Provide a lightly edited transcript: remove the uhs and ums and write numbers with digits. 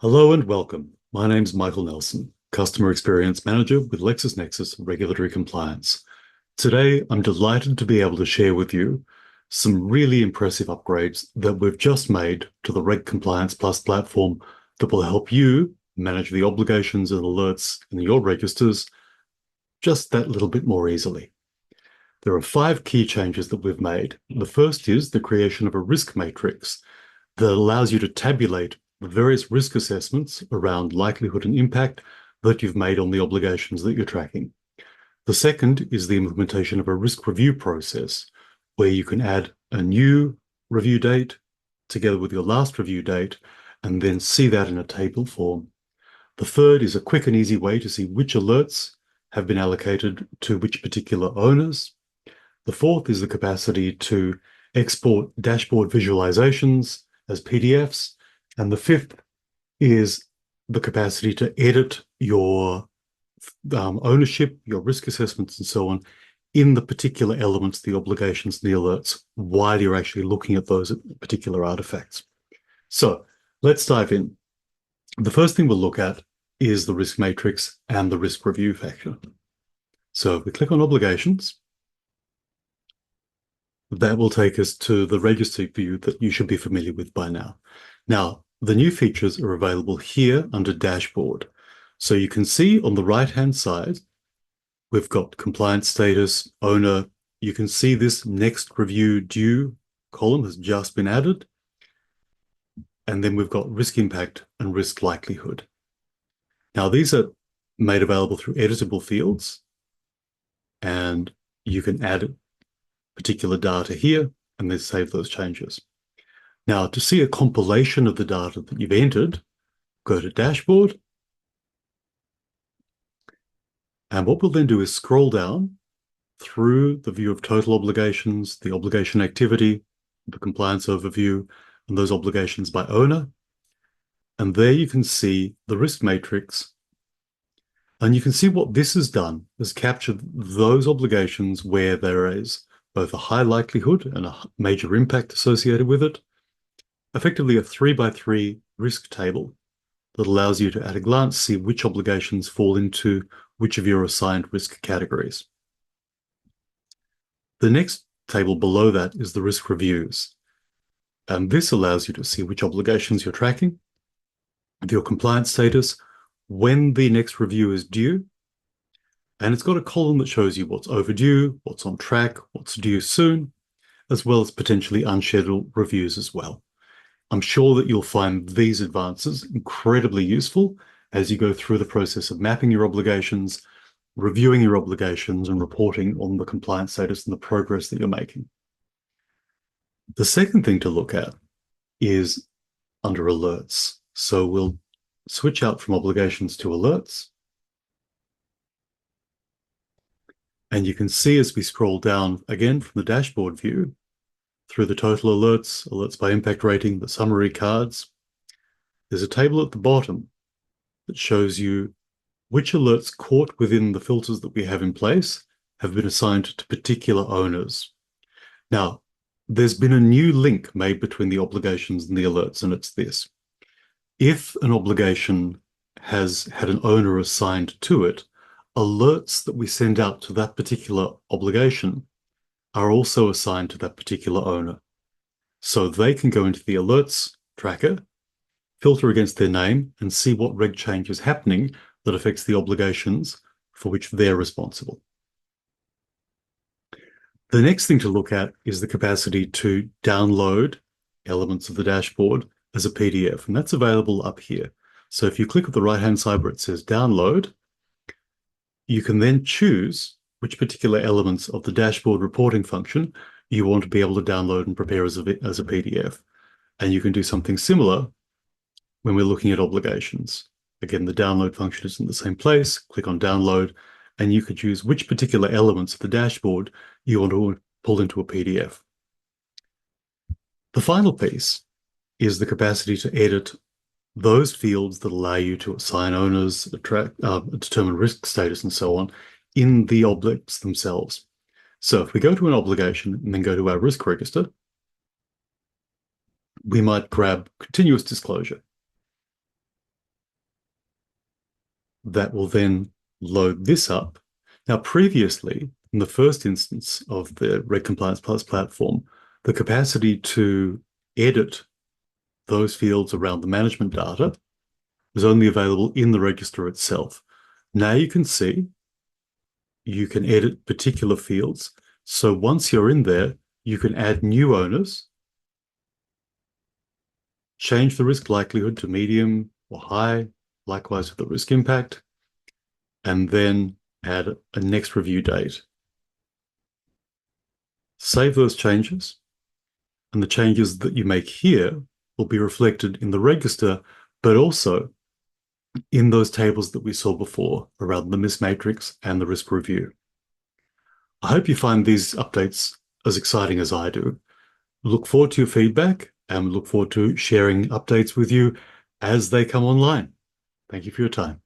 Hello and welcome. My name's Michael Nelson, Customer Experience Manager with LexisNexis Regulatory Compliance. Today, I'm delighted to be able to share with you some really impressive upgrades that we've just made to the RegCompliance Plus platform that will help you manage the obligations and alerts in your registers just that little bit more easily. There are 5 key changes that we've made. The first is the creation of a risk matrix that allows you to tabulate the various risk assessments around likelihood and impact that you've made on the obligations that you're tracking. The second is the implementation of a risk review process where you can add a new review date together with your last review date and then see that in a table form. The third is a quick and easy way to see which alerts have been allocated to which particular owners. The fourth is the capacity to export dashboard visualizations as PDFs. And the fifth is the capacity to edit your ownership, your risk assessments, and so on in the particular elements, the obligations, and the alerts, while you're actually looking at those particular artifacts. So let's dive in. The first thing we'll look at is the risk matrix and the risk review factor. So if we click on obligations, that will take us to the register view that you should be familiar with by now. Now, the new features are available here under Dashboard. So you can see on the right-hand side, we've got compliance status, owner. You can see this next review due column has just been added. And then we've got risk impact and risk likelihood. Now, these are made available through editable fields. And you can add particular data here and then save those changes. Now, to see a compilation of the data that you've entered, go to Dashboard. And what we'll then do is scroll down through the view of total obligations, the obligation activity, the compliance overview, and those obligations by owner. And there you can see the risk matrix. And you can see what this has done is captured those obligations where there is both a high likelihood and a major impact associated with it, effectively a 3x3 risk table that allows you to at a glance see which obligations fall into which of your assigned risk categories. The next table below that is the risk reviews. And this allows you to see which obligations you're tracking, your compliance status, when the next review is due, and it's got a column that shows you what's overdue, what's on track, what's due soon, as well as potentially unscheduled reviews as well. I'm sure that you'll find these advances incredibly useful as you go through the process of mapping your obligations, reviewing your obligations, and reporting on the compliance status and the progress that you're making. The second thing to look at is under alerts. So we'll switch out from obligations to alerts. And you can see as we scroll down again from the dashboard view, through the total alerts, alerts by impact rating, the summary cards, there's a table at the bottom that shows you which alerts caught within the filters that we have in place have been assigned to particular owners. Now, there's been a new link made between the obligations and the alerts, and it's this. If an obligation has had an owner assigned to it, alerts that we send out to that particular obligation are also assigned to that particular owner. So they can go into the alerts tracker, filter against their name, and see what reg change is happening that affects the obligations for which they're responsible. The next thing to look at is the capacity to download elements of the dashboard as a PDF, and that's available up here. So if you click at the right-hand side where it says download, you can then choose which particular elements of the dashboard reporting function you want to be able to download and prepare as a PDF. And you can do something similar when we're looking at obligations. Again, the download function is in the same place. Click on download, and you could choose which particular elements of the dashboard you want to pull into a PDF. The final piece is the capacity to edit those fields that allow you to assign owners, determine risk status, and so on in the objects themselves. So if we go to an obligation and then go to our risk register, we might grab continuous disclosure. that will then load this up. Now, previously, in the first instance of the RegCompliance Plus platform, the capacity to edit those fields around the management data was only available in the register itself. Now you can see you can edit particular fields. So once you're in there, you can add new owners, change the risk likelihood to medium or high, likewise with the risk impact, and then add a next review date. Save those changes, and the changes that you make here will be reflected in the register, but also in those tables that we saw before around the MIS matrix and the risk review. I hope you find these updates as exciting as I do. Look forward to your feedback and look forward to sharing updates with you as they come online. Thank you for your time.